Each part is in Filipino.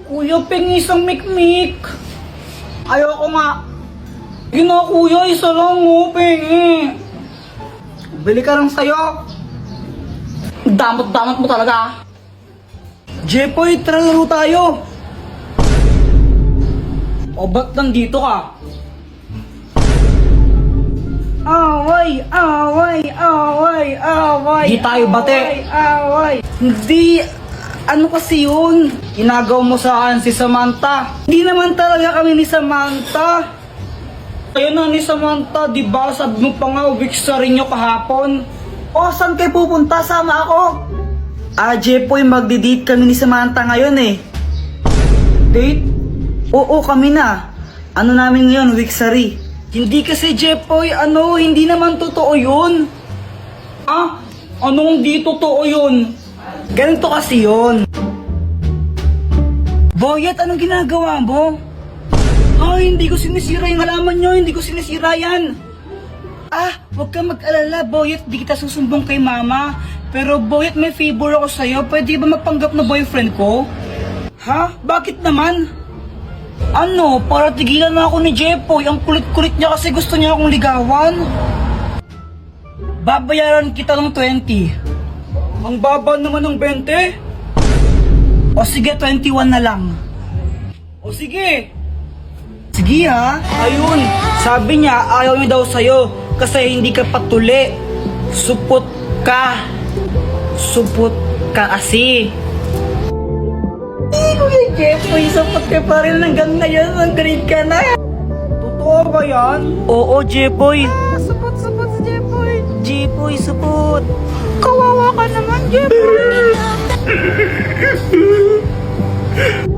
Kuya, pengi isang mikmik. Ayoko nga. Gina kuya, isa lang mo, pengi. Bili ka lang sa'yo. Damot-damot mo talaga. Jepoy, tara laro tayo. O ba't nandito ka? Away, away, away, away. Di tayo bate. Away. Hindi, ano kasi yun? Inagaw mo sa akin si Samantha. Hindi naman talaga kami ni Samantha. Ayun na ni Samantha, di ba? Sabi mo pa nga, weeks sa rin nyo kahapon. O, saan kayo pupunta? Sama ako. Jepoy, magdi-date kami ni Samantha ngayon eh. Date? Oo, kami na. Ano namin ngayon, Wixari. Hindi kasi, Jepoy, hindi naman totoo yun. Anong di totoo yun? Ganito kasi yun. Boyet, anong ginagawa mo? Hindi ko sinisira yung halaman nyo, hindi ko sinisira yan. Huwag kang mag-alala, Boyet, di kita susumbong kay mama. Pero Boyet, may favor ako sa'yo, pwede ba magpanggap na boyfriend ko? Bakit naman? Para tigilan na ako ni Jepoy. Ang kulit-kulit niya kasi gusto niya akong ligawan. Babayaran kita ng 20. Ang baba naman ng 20. O sige, 21 na lang. O sige. Sige ha. Ayun, sabi niya ayaw niya daw sa'yo kasi hindi ka patuli. Supot ka. Supot ka kasi. Kuya Jepoy, sapot ka pa rin hanggang ngayon, ang grade ka na. Totoo ba yan? Oo, Jepoy. Supot-supot si Jepoy. Jepoy, supot. Kawawa ka naman, Jepoy.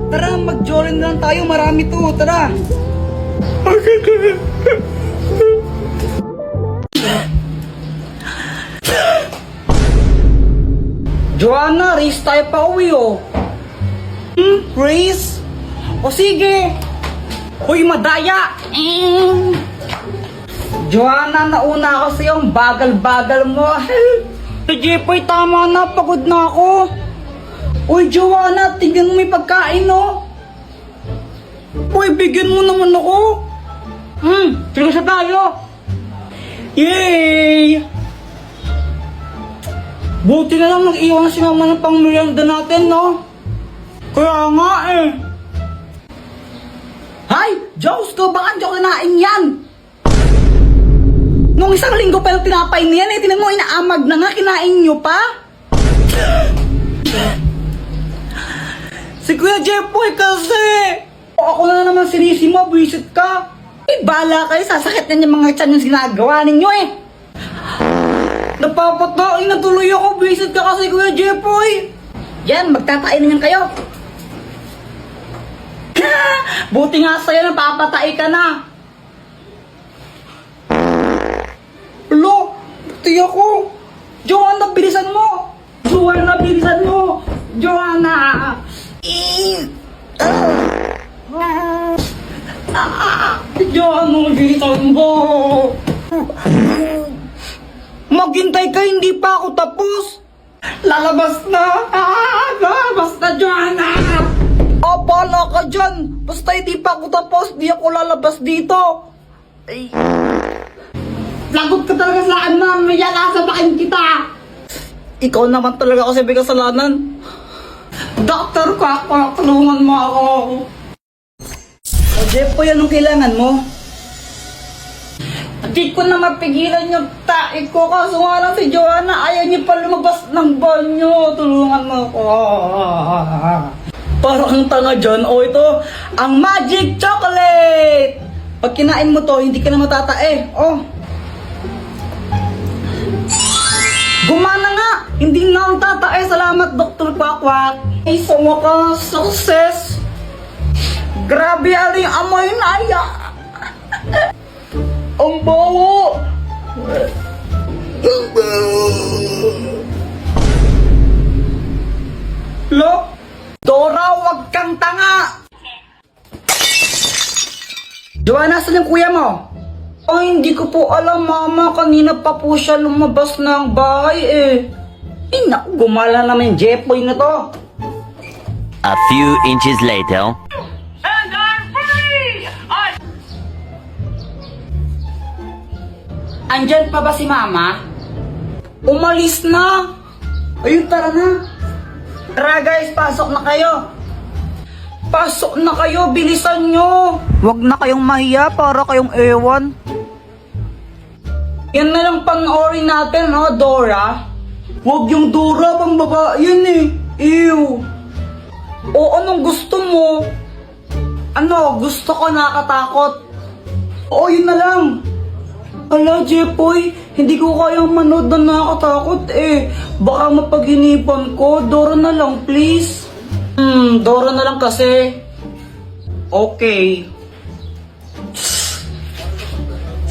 Tara, mag-jorin lang tayo, marami to, tara. Joanna, race tayo pa uwi oh. Race? O sige. Hoy, madaya. Joanna, nauna ako sa'yo. Ang bagal-bagal mo. Jepoy, tama na. Pagod na ako. Uy, Joanna, tingnan mo may pagkain, no? Uy, bigyan mo naman ako. Tingnan tayo. Yay! Buti na lang nag-iwan si mama ng pang-merienda natin, no? Kaya nga eh. Hay! Diyos ko, baka Diyos kinain yan! Nung isang linggo pa yung tinapay niyan eh, tinan mo, inaamag na nga, kinain nyo pa? Si Kuya Jepoy kasi! Ako na naman sinisi mo, visit ka! Bala kayo, sasakit na yung mga tiyan yung ginagawa ninyo eh! Napapatain na tuloy ako, visit ka kasi Kuya Jepoy! Yan, magtatain naman kayo! Buti nga sa'yo, napapatay ka na. Lo, buti ako. Joanna, bilisan mo. Joanna, bilisan mo. Joanna. Joanna, bilisan mo. Maghintay ka, hindi pa ako tapos. Lalabas na. Lalabas na, Joanna. Bala ka dyan! Basta hindi pa ako tapos, di ako lalabas dito! Ay. Lagot ka talaga sa akin, mamaya nasabakin kita! Ikaw naman talaga ako sabi kasalanan. Doktor ka, tulungan mo ako! O Jepoy, anong kailangan mo? Di ko na mapigilan yung tae ko, kaso nga lang si Joanna, ayaw niya pa lumabas ng banyo. Tulungan mo ako! Parang ang tanga dyan. Ito, ang magic chocolate! Pag kinain mo to, hindi ka na matatae. Gumana nga! Hindi na ako tatae. Salamat, Dr. Quack-Quack. Ay, sumaka, success! Grabe, ano yung amoy na ya! Ang bawo! Ang bawo! Lo? Dora, wag kang tanga! Joanna, saan yung kuya mo? Ay, hindi ko po alam, mama. Kanina pa po siya lumabas ng bahay eh. Naku, gumala naman yung Jepoy na to. A few inches later. Andyan pa ba si Mama? Umalis na! Ayun, tara na! Tara guys, pasok na kayo! Pasok na kayo, bilisan nyo! Huwag na kayong mahiya para kayong ewan. Yan na lang panoorin natin, no, Dora? Huwag yung Dora, pang babae yan eh. Ew! O anong gusto mo? Ano, gusto ko nakatakot. O yun na lang. Ala, Jepoy, hindi ko kayang manood na nakakatakot eh. Baka mapaghinipan ko. Dora na lang, please. Dora na lang kasi. Okay.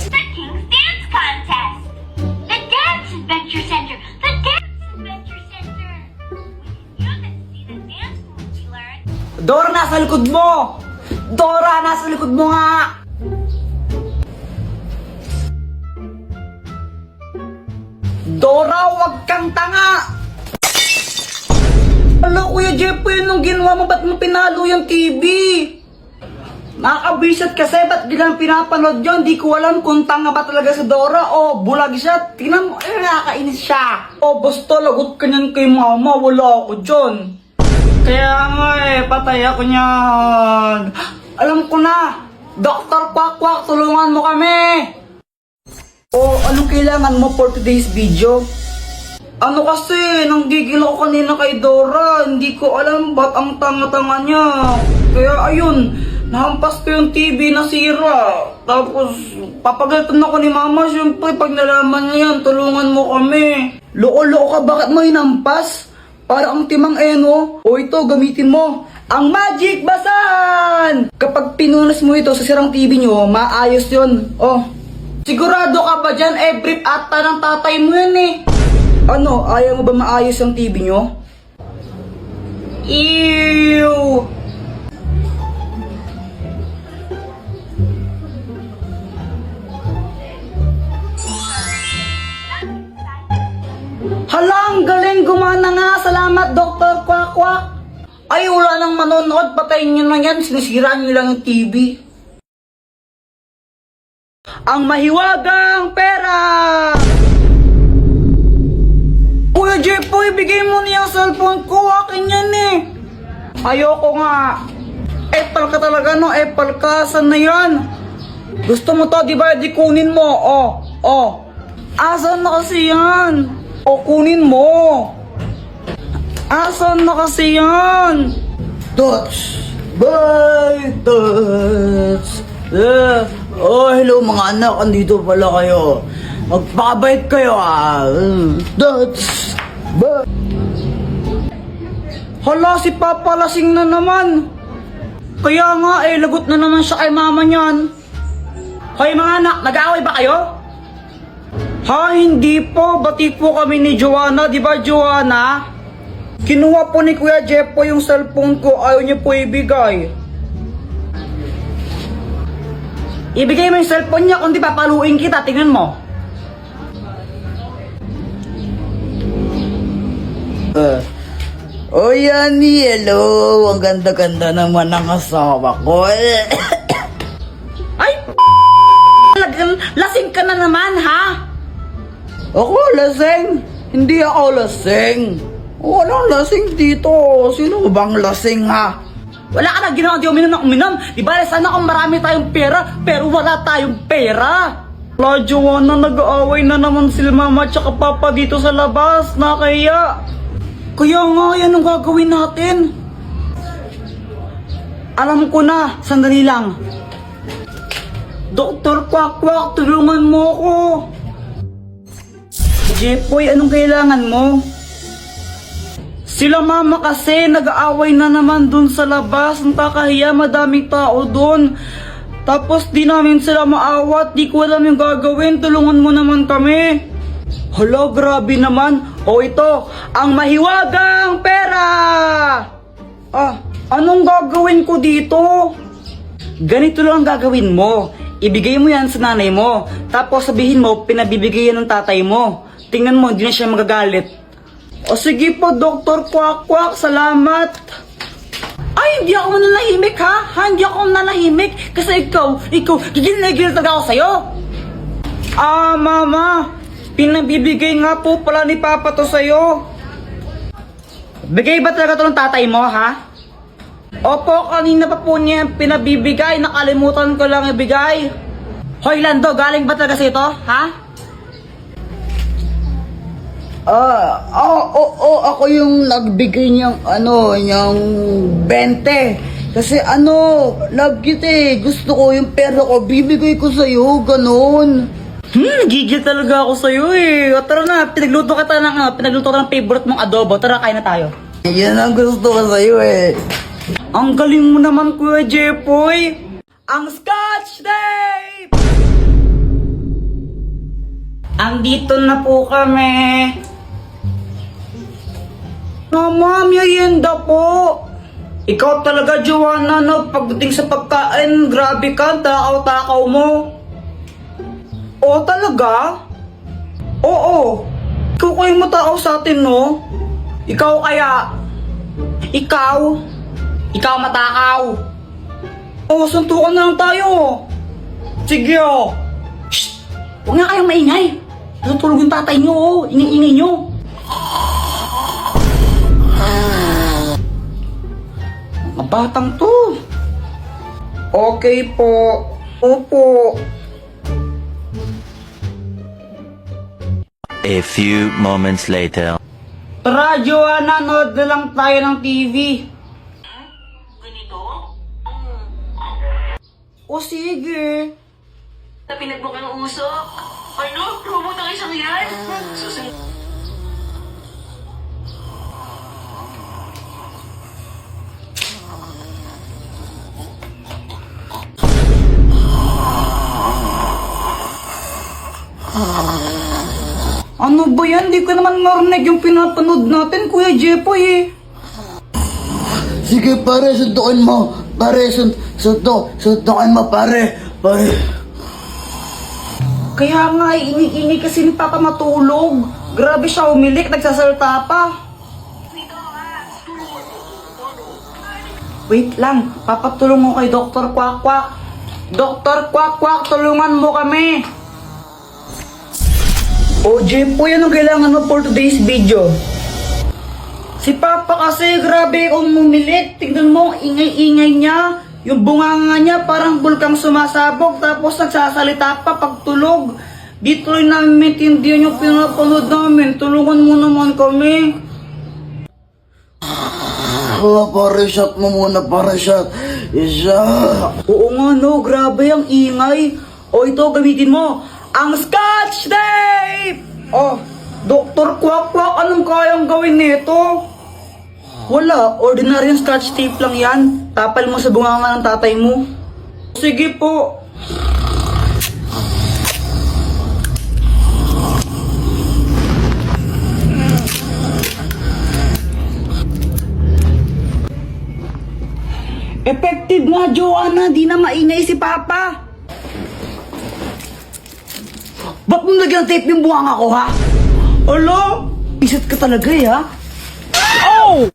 The King's Dance Contest! The Dance Adventure Center! The Dance Adventure Center! You can see the dance moves we learned. Dora, nasa likod mo! Dora, nasa likod mo nga! Dora, wag kang tanga! Ala, Kuya Jepoy, anong ginawa mo? Ba't mo pinalo yung TV? Nakakabisat kasi, ba't di lang pinapanood yun? Di ko alam kung tanga ba talaga si Dora o bulag siya. Tingnan mo, nakakainis siya. O, basta lagot ka niyan kay Mama, wala ako dyan. Kaya nga patay ako niyan. Alam ko na, Dr. Quack, tulungan mo kami. O, anong kailangan mo for today's video? Ano kasi, nanggigil ako kanina kay Dora. Hindi ko alam ba't ang tanga-tanga niya. Kaya ayun, nahampas ko yung TV na sira. Tapos, papagalitan ako ni Mama. Siyempre, pag nalaman niya yan, tulungan mo kami. Loko-loko ka, bakit mo hinampas? Para ang timang eno. O ito, gamitin mo. Ang Magic Basan! Kapag pinunas mo ito sa sirang TV nyo, maayos yun. Oh, sigurado ka ba dyan? Brief ata ng tatay mo yan eh. Ano, ayaw mo ba maayos ang TV nyo? Ew! Halang, galing, gumana nga. Salamat, Dr. Quack. Ay, wala nang manonood. Patayin nyo na yan. Sinisiraan nyo lang yung TV. Ang mahiwagang pera! Kuya Jepoy, bigay mo niya ang cellphone ko. Akin yan eh. Ayoko nga. Epal ka talaga, no? Epal ka. Saan na yan? Gusto mo to, di ba? Di kunin mo. Oh. Asan na kasi yan? O, kunin mo. Asan na kasi yan? Touch. Bye, touch. Oh, hello mga anak. Andito pala kayo. Magpakabait kayo ah. Touch. Bye. Hala, si Papa lasing na naman. Kaya nga lagot na naman siya kay mama niyan. Hoy mga anak, nag-aaway ba kayo? Ha, hindi po. Bati po kami ni Joanna. Di ba, Joanna? Kinuha po ni Kuya Jepoy yung cellphone ko. Ayaw niyo po ibigay. Ibigay mo yung cellphone niya. Kung di papaluin kita, tingnan mo. Oh, Yani, hello. Ang ganda-ganda naman ng asawa ko. Ay, lasing ka na naman, ha? Ako lasing? Hindi ako lasing. Walang lasing dito. Sino bang lasing, ha? Wala ka na ginawa, di uminom na uminom. Di ba, sana kung marami tayong pera, pero wala tayong pera. La, Joanna, nag-aaway na naman sila mama at papa dito sa labas. Nakaya. Kaya nga, yan ang gagawin natin. Alam ko na, sandali lang. Dr. Quack, tulungan mo ako. Jepoy, anong kailangan mo? Sila mama kasi nag-aaway na naman dun sa labas. Ang kakahiya, madaming tao dun. Tapos di namin sila maawat. Di ko alam yung gagawin. Tulungan mo naman kami. Hala, grabe naman. O ito, ang mahiwagang pera! Anong gagawin ko dito? Ganito lang ang gagawin mo. Ibigay mo yan sa nanay mo. Tapos sabihin mo, pinabibigay yan ng tatay mo. Tingnan mo, hindi na siya magagalit. O sige po, Dr. Quack, salamat. Ay, hindi ako nanahimik ha? Hindi ako nanahimik. Kasi ikaw, gigil na gigil talaga ako sa'yo. Mama, pinabibigay nga po pala ni Papa to sa'yo. Bigay ba talaga to ng tatay mo, ha? Opo, kanina pa po niya pinabibigay. Nakalimutan ko lang ibigay. Hoy, Lando, galing ba talaga sa'yo to, ha? Ako yung nagbigay niyang, niyang 20. Kasi love kita eh. Gusto ko yung pera ko, bibigay ko sa'yo, ganun. Gigil talaga ako sa'yo eh. O, tara na, pinagluto ka ng favorite mong adobo. Tara, kain na tayo. Yan ang gusto ko sa'yo eh. Ang galing mo naman, Kuya Jepoy. Ang Scotch Tape! Andito na po kami. Mama, merienda po. Ikaw talaga, Joanna, no? Pagdating sa pagkain, grabe ka, takaw-takaw mo. Oo, talaga? Oo. Ikaw kayo matakaw sa atin, no? Ikaw kaya? Ikaw matakaw. Oo, suntukan na lang tayo. Sige, oh. Shh! Huwag nga kayong maingay. Natutulog yung tatay nyo, oh. Ingay-ingay nyo. Mga batang to. Okay po. Opo. A few moments later. Tara, Joanna, nood na lang tayo ng TV. Ganito? O sige. Napinag mo ka ng usok? Ano? Promote ang isang yan? Susunod. Ano ba yan? Di ko naman narinig yung pinapanood natin, Kuya Jepoy eh. Sige pare, suntukin mo. Pare, suntukin mo pare. Pare. Kaya nga, ini kasi ni Papa matulog. Grabe siya umilik, nagsasalta pa. Wait lang, papatulong mo kay Dr. Kwak-Kwak. Dr. Kwak-Kwak, tulungan mo kami. O, Jepoy, anong kailangan mo for today's video? Si Papa kasi, grabe kung mumilit. Tignan mo, ang ingay-ingay niya. Yung bunganga niya parang bulkang sumasabog tapos nagsasalita pa pagtulog. Di tuloy namin maintindihan yung pinapanood namin. Tulungan mo naman kami. Pare, shot mo muna, pare, shot. Isa. Oo nga no, grabe ang ingay. O ito, gamitin mo. Ang Scotch Tape! Oh, Dr. Kwak-Kwak, anong kayang gawin nito? Wala, ordinary yung Scotch Tape lang yan. Tapal mo sa bunganga ng tatay mo. Sige po. Effective nga, Joanna. Di na maingay si Papa. Ba't mo lagyan ng tape yung bunganga ko, ha? Alo? Isat ka talaga, eh, ha? Oh!